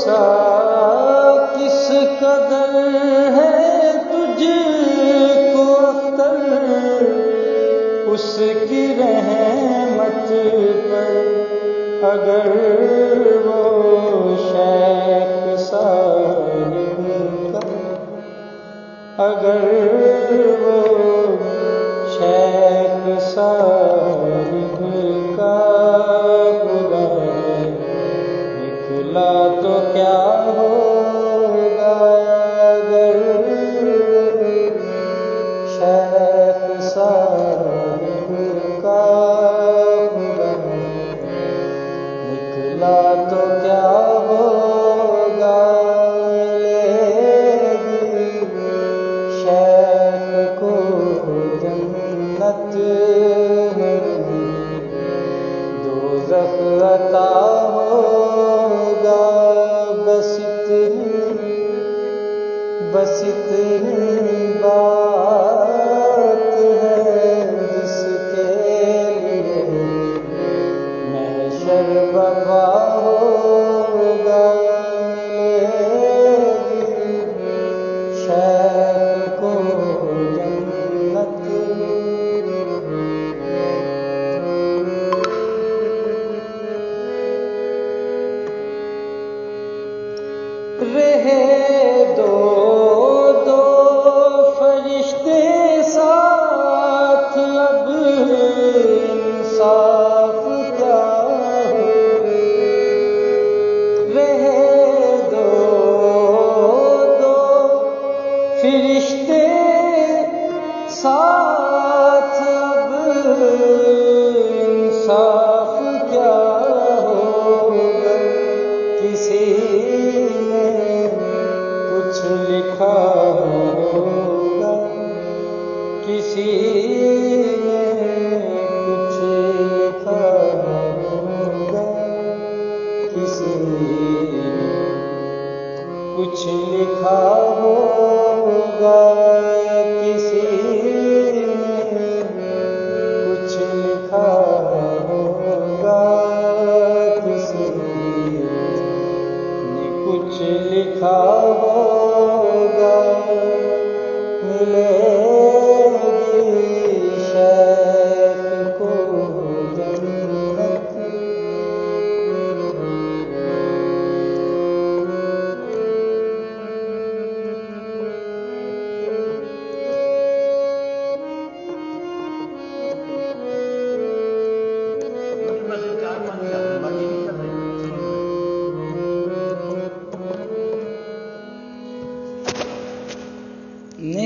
भरोसा किस कदर है तुझको अख्तर, उसकी रहमत पर अगर वो शेख साहिब का, अगर वो शेख साहिब का खुदा निकला तो क्या होगा, अगर शेख साहिब का खुदा निकला तो क्या होगा। शेख को जन्नत दोज़ख अता होगा। बस इतनी बात है जिसके लिए महशर बर्पा होगा। मिलेगी शेख को जन्नत। रहे दो फरिश्ते साथ, अब इंसाफ क्या हो। रहे दो फरिश्ते साथ, अब इंसाफ क्या होगा। किसी कुछ लिखा होगा, किसी ने कुछ लिखा होगा, किसी ने कुछ लिखा होगा, किसी ने कुछ लिखा होगा, किसी ने कुछ लिखा होगा। मिलेगी शेख को जन्नत। ने